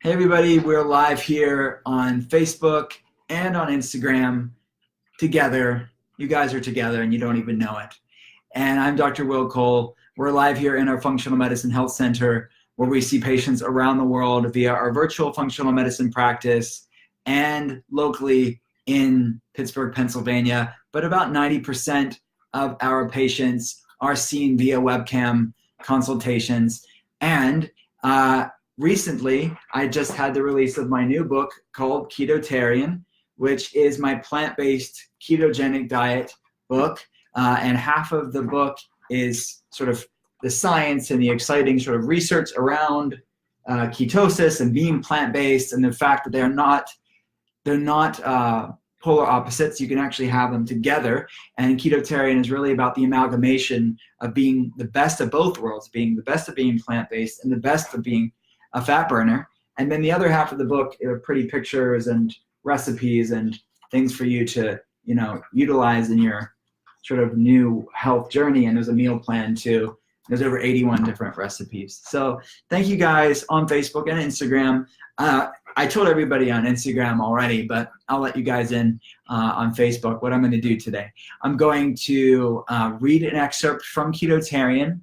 Hey everybody, we're live here on Facebook and on Instagram together. You guys are together and you don't even know it. And I'm Dr. Will Cole. We're live here in our Functional Medicine Health Center where we see patients around the world via our virtual functional medicine practice and locally in Pittsburgh, Pennsylvania. But about 90% of our patients are seen via webcam consultations. And recently, I just had the release of my new book called Ketotarian, which is my plant-based ketogenic diet book. And half of the book is sort of the science and the exciting sort of research around ketosis and being plant-based and the fact that they're not polar opposites. You can actually have them together. And Ketotarian is really about the amalgamation of being the best of both worlds, being the best of being plant-based and the best of being a fat burner. And then the other half of the book are pretty pictures and recipes and things for you to, utilize in your sort of new health journey. And there's a meal plan too. There's over 81 different recipes. So thank you guys on Facebook and Instagram. I told everybody on Instagram already, but I'll let you guys in on Facebook what I'm going to do today. I'm going to read an excerpt from Ketotarian,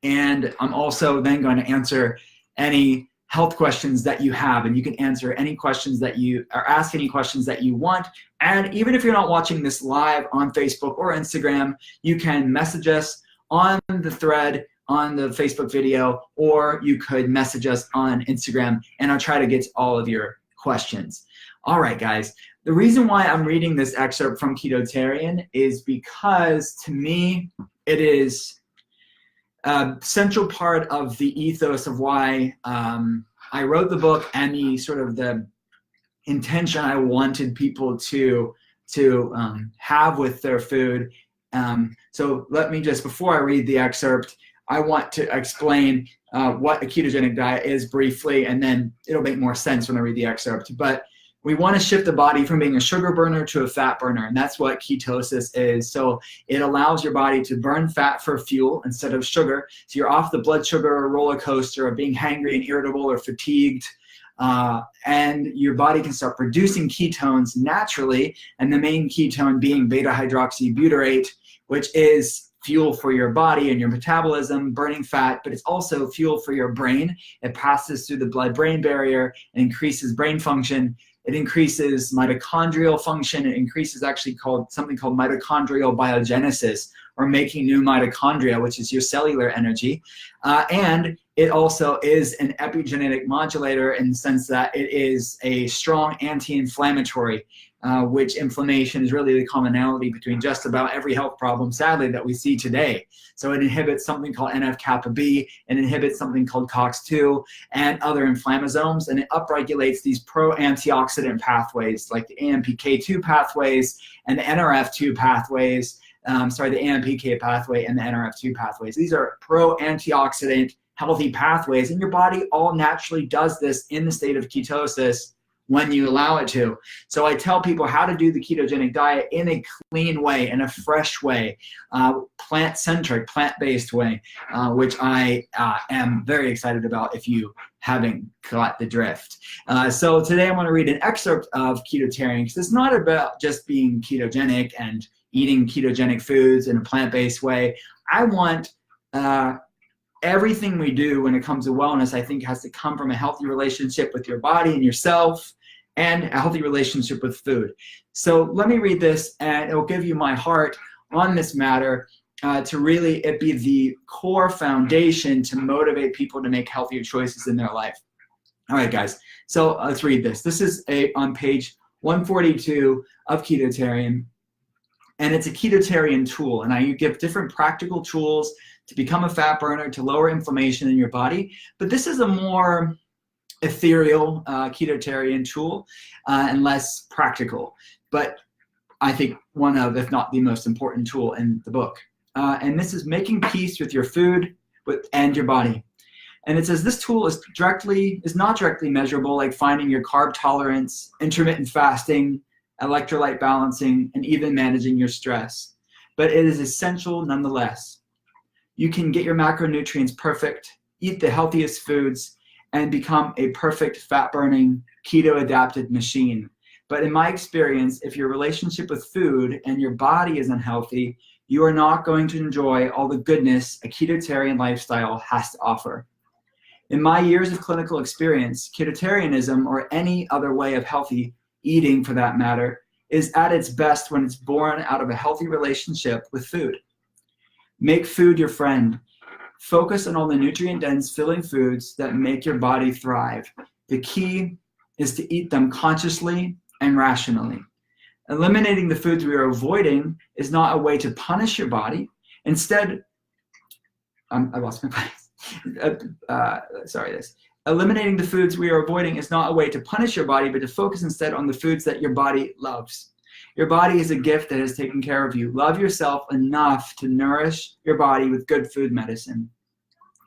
and I'm also then going to answer any health questions that you have, and you can answer any questions that you or ask any questions that you want. And even if you're not watching this live on Facebook or Instagram, you can message us on the thread on the Facebook video, or you could message us on Instagram, and I'll try to get to all of your questions. All right, guys. The reason why I'm reading this excerpt from Ketotarian is because, to me, it is a central part of the ethos of why I wrote the book and the sort of the intention I wanted people to have with their food. So let me just, before I read the excerpt, I want to explain what a ketogenic diet is briefly, and then it'll make more sense when I read the excerpt. But we want to shift the body from being a sugar burner to a fat burner, and that's what ketosis is. So it allows your body to burn fat for fuel instead of sugar. So you're off the blood sugar roller coaster of being hangry and irritable or fatigued, and your body can start producing ketones naturally, and the main ketone being beta-hydroxybutyrate, which is fuel for your body and your metabolism, burning fat, but it's also fuel for your brain. It passes through the blood-brain barrier and increases brain function. It increases mitochondrial function. It increases something called mitochondrial biogenesis, or making new mitochondria, which is your cellular energy. And it also is an epigenetic modulator in the sense that it is a strong anti-inflammatory, which inflammation is really the commonality between just about every health problem, sadly, that we see today. So it inhibits something called NF-kappa B, and inhibits something called COX-2 and other inflammasomes, and it upregulates these pro-antioxidant pathways like the AMPK2 pathways and the NRF2 pathways. The AMPK pathway and the NRF2 pathways. These are pro-antioxidant healthy pathways, and your body all naturally does this in the state of ketosis when you allow it to. So I tell people how to do the ketogenic diet in a clean way, in a fresh way, plant-centric, plant-based way, which I am very excited about if you haven't got the drift. So today I want to read an excerpt of Ketotarian, because it's not about just being ketogenic and eating ketogenic foods in a plant-based way. I want everything we do when it comes to wellness, I think, has to come from a healthy relationship with your body and yourself, and a healthy relationship with food. So let me read this, and it will give you my heart on this matter, to really it be the core foundation to motivate people to make healthier choices in their life. All right, guys. So let's read this. This is on page 142 of Ketotarian. And it's a Ketotarian tool, and I give different practical tools to become a fat burner, to lower inflammation in your body. But this is a more ethereal Ketotarian tool and less practical. But I think one of, if not the most important tool in the book. And this is making peace with your food and your body. And it says this tool is not directly measurable, like finding your carb tolerance, intermittent fasting, electrolyte balancing, and even managing your stress. But it is essential nonetheless. You can get your macronutrients perfect, eat the healthiest foods, and become a perfect fat-burning, keto-adapted machine. But in my experience, if your relationship with food and your body is unhealthy, you are not going to enjoy all the goodness a ketotarian lifestyle has to offer. In my years of clinical experience, ketotarianism, or any other way of healthy eating for that matter, is at its best when it's born out of a healthy relationship with food. Make food your friend. Focus on all the nutrient-dense filling foods that make your body thrive. The key is to eat them consciously and rationally. Eliminating the foods we are avoiding is not a way to punish your body. Instead, I lost my place. Eliminating the foods we are avoiding is not a way to punish your body, but to focus instead on the foods that your body loves. Your body is a gift that has taken care of you. Love yourself enough to nourish your body with good food medicine.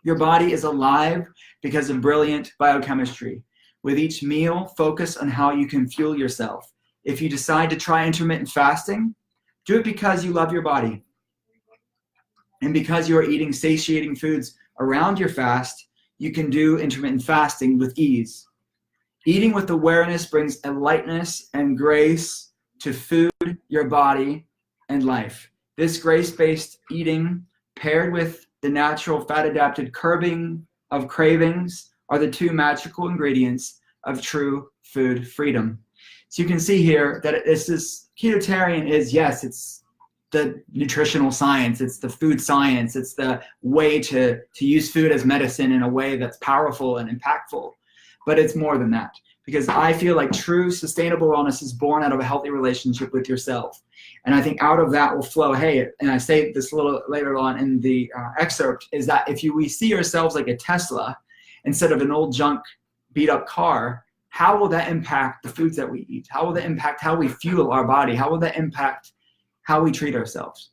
Your body is alive because of brilliant biochemistry. With each meal, focus on how you can fuel yourself. If you decide to try intermittent fasting, do it because you love your body and because you are eating satiating foods around your fast. You can do intermittent fasting with ease. Eating with awareness brings a lightness and grace to food, your body, and life. This grace-based eating paired with the natural fat-adapted curbing of cravings are the two magical ingredients of true food freedom. So you can see here that ketotarian is, yes, it's the nutritional science, it's the food science, it's the way to use food as medicine in a way that's powerful and impactful. But it's more than that, because I feel like true sustainable wellness is born out of a healthy relationship with yourself. And I think out of that will flow, hey, and I say this a little later on in the excerpt, is that if we see ourselves like a Tesla instead of an old junk beat up car, how will that impact the foods that we eat? How will that impact how we fuel our body? How will that impact how we treat ourselves?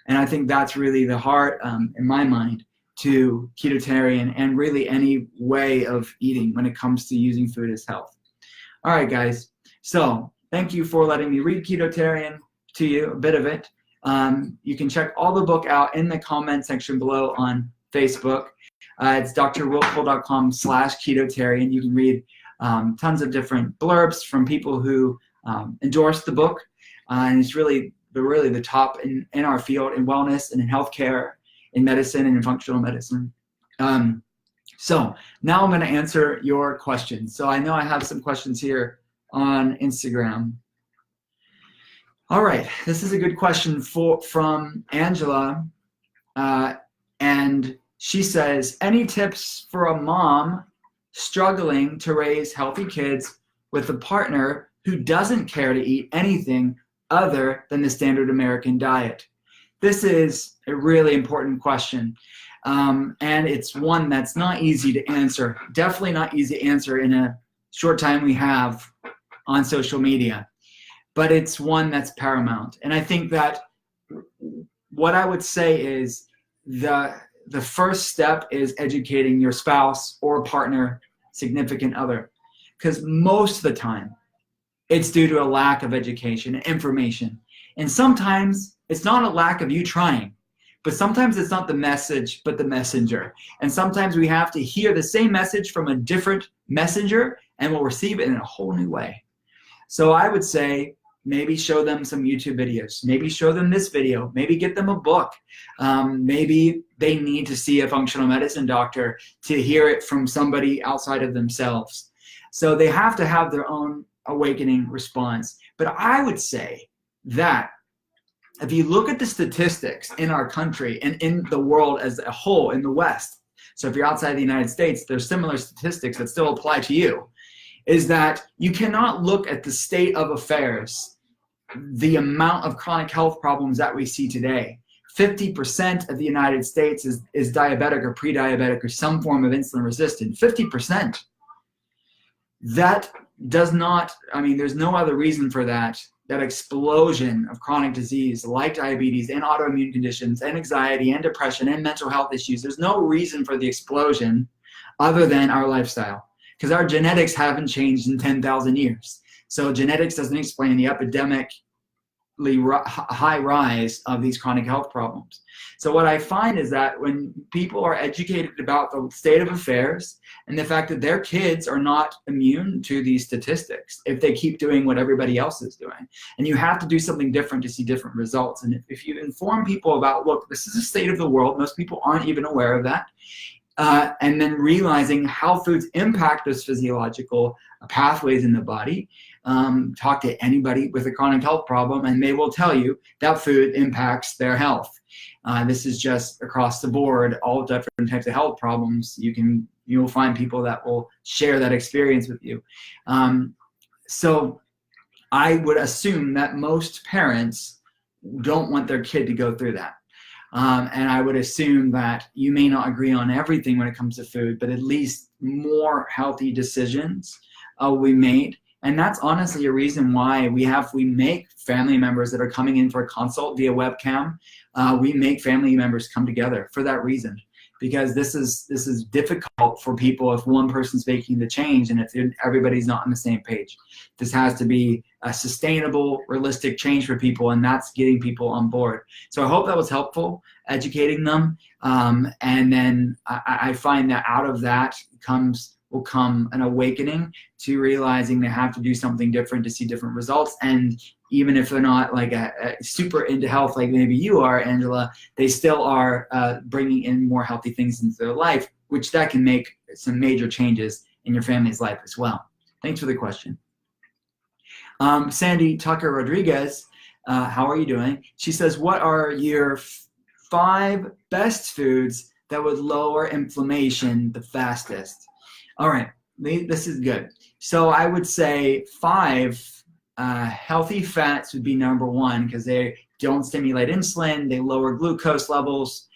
And I think that's really the heart, in my mind, to ketotarian and really any way of eating when it comes to using food as health. All right, guys. So thank you for letting me read Ketotarian to you, a bit of it. You can check all the book out in the comment section below on Facebook. It's drwillcole.com/ketotarian. You can read tons of different blurbs from people who endorse the book. And it's really the top in our field in wellness and in healthcare, in medicine and in functional medicine. So now I'm going to answer your questions. So I know I have some questions here on Instagram. All right, this is a good question from Angela, and she says, any tips for a mom struggling to raise healthy kids with a partner who doesn't care to eat anything other than the standard American diet? This is a really important question, and it's one that's not easy to answer. Definitely not easy to answer in a short time we have on social media, but it's one that's paramount. And I think that what I would say is the first step is educating your spouse or partner, significant other, because most of the time it's due to a lack of education and information. And sometimes it's not a lack of you trying, but sometimes it's not the message, but the messenger. And sometimes we have to hear the same message from a different messenger and we'll receive it in a whole new way. So I would say maybe show them some YouTube videos, maybe show them this video, maybe get them a book. Maybe they need to see a functional medicine doctor to hear it from somebody outside of themselves. So they have to have their own awakening response. But I would say that if you look at the statistics in our country and in the world as a whole, in the West, so if you're outside the United States, there's similar statistics that still apply to you, is that you cannot look at the state of affairs, the amount of chronic health problems that we see today. 50% of the United States is diabetic or pre-diabetic or some form of insulin resistant. 50%. That does not, I mean, there's no other reason for that explosion of chronic disease like diabetes and autoimmune conditions and anxiety and depression and mental health issues. There's no reason for the explosion other than our lifestyle, because our genetics haven't changed in 10,000 years. So genetics doesn't explain the epidemic high rise of these chronic health problems. So what I find is that when people are educated about the state of affairs and the fact that their kids are not immune to these statistics if they keep doing what everybody else is doing, and you have to do something different to see different results. And if you inform people about, look, this is the state of the world, most people aren't even aware of that, and then realizing how foods impact those physiological pathways in the body. Talk to anybody with a chronic health problem and they will tell you that food impacts their health. This is just across the board, all different types of health problems. You'll find people that will share that experience with you. So I would assume that most parents don't want their kid to go through that. And I would assume that you may not agree on everything when it comes to food, but at least more healthy decisions will be made. And that's honestly a reason why we make family members that are coming in for a consult via webcam. We make family members come together for that reason, because this is difficult for people if one person's making the change and if everybody's not on the same page. This has to be a sustainable, realistic change for people, and that's getting people on board. So I hope that was helpful, educating them. And then I find that out of that will come an awakening to realizing they have to do something different to see different results. And even if they're not like a super into health like maybe you are, Angela, they still are bringing in more healthy things into their life, which that can make some major changes in your family's life as well. Thanks for the question. Sandy Tucker Rodriguez, how are you doing? She says, what are your 5 best foods that would lower inflammation the fastest? All right, this is good. So I would say 5 healthy fats would be number 1, because they don't stimulate insulin, they lower glucose levels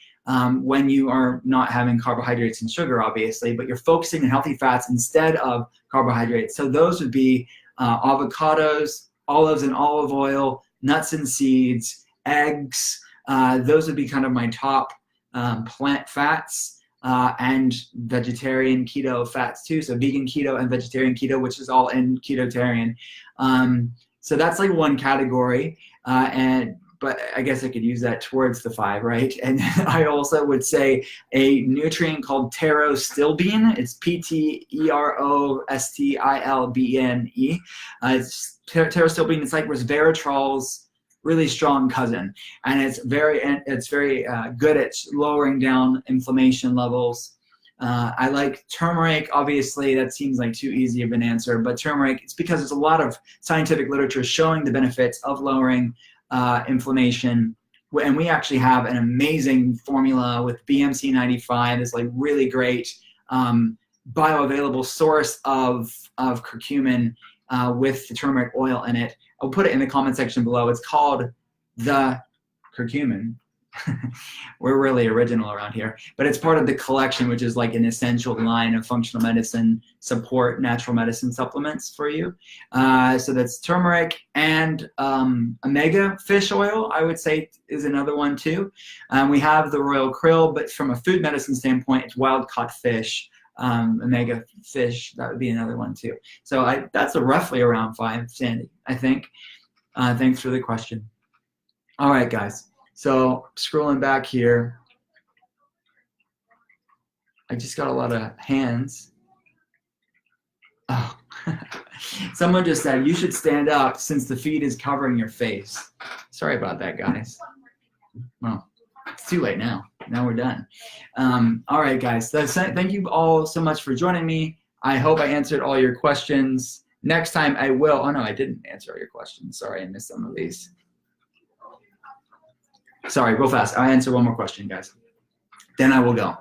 when you are not having carbohydrates and sugar, obviously, but you're focusing on healthy fats instead of carbohydrates. So those would be avocados, olives and olive oil, nuts and seeds, eggs. Those would be kind of my top plant fats. And vegetarian keto fats too, so vegan keto and vegetarian keto, which is all in Ketotarian. So that's like one category, but I guess I could use that towards the 5, right? And I also would say a nutrient called pterostilbene. It's Pterostilbene. Pterostilbene. It's like resveratrol's really strong cousin, and it's very good at lowering down inflammation levels. I like turmeric. Obviously, that seems like too easy of an answer, but turmeric, it's because there's a lot of scientific literature showing the benefits of lowering inflammation, and we actually have an amazing formula with BMC 95. It's like really great bioavailable source of curcumin with the turmeric oil in it. I'll put it in the comment section below. It's called the curcumin. We're really original around here, but it's part of the collection, which is like an essential line of functional medicine support natural medicine supplements for you. So that's turmeric, and omega fish oil, I would say, is another one too. We have the royal krill, but from a food medicine standpoint, it's wild caught fish. Omega fish, that would be another one too. So that's roughly around 5, Sandy, I think. Thanks for the question. All right, guys. So scrolling back here, I just got a lot of hands. Oh, someone just said, you should stand up since the feed is covering your face. Sorry about that, guys. Well, it's too late now. Now we're done. All right, guys. Thank you all so much for joining me. I hope I answered all your questions. Next time I will. Oh, no, I didn't answer all your questions. Sorry, I missed some of these. Sorry, real fast. I'll answer one more question, guys. Then I will go.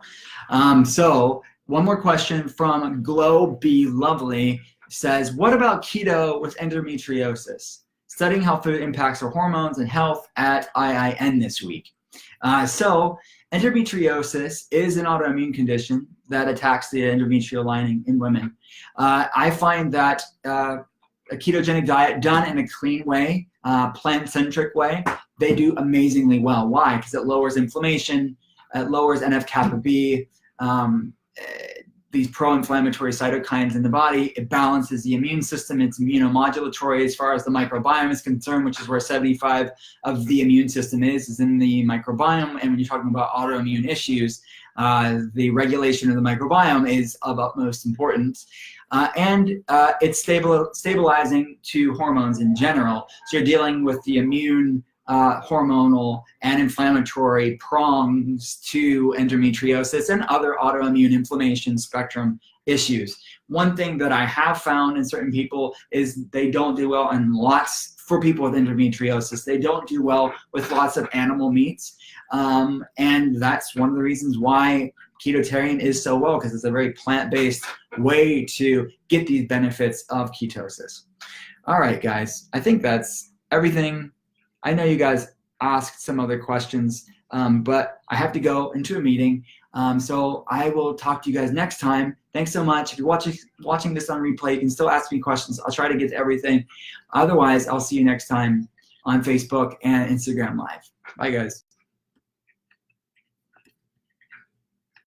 So one more question from Glow Be Lovely says, what about keto with endometriosis? Studying how food impacts our hormones and health at IIN this week. So endometriosis is an autoimmune condition that attacks the endometrial lining in women. I find that a ketogenic diet done in a clean way, plant-centric way, they do amazingly well. Why? Because it lowers inflammation, it lowers NF-kappa B, these pro-inflammatory cytokines in the body. It balances the immune system. It's immunomodulatory as far as the microbiome is concerned, which is where 75 of the immune system is in the microbiome. And when you're talking about autoimmune issues, the regulation of the microbiome is of utmost importance. And it's stabilizing to hormones in general. So you're dealing with the immune, hormonal, and inflammatory prongs to endometriosis and other autoimmune inflammation spectrum issues. One thing that I have found in certain people is they don't do well, and for people with endometriosis, they don't do well with lots of animal meats. And that's one of the reasons why Ketotarian is so well, because it's a very plant-based way to get these benefits of ketosis. All right, guys, I think that's everything. I know you guys asked some other questions, but I have to go into a meeting. So I will talk to you guys next time. Thanks so much. If you're watching this on replay, you can still ask me questions. I'll try to get to everything. Otherwise, I'll see you next time on Facebook and Instagram Live. Bye, guys.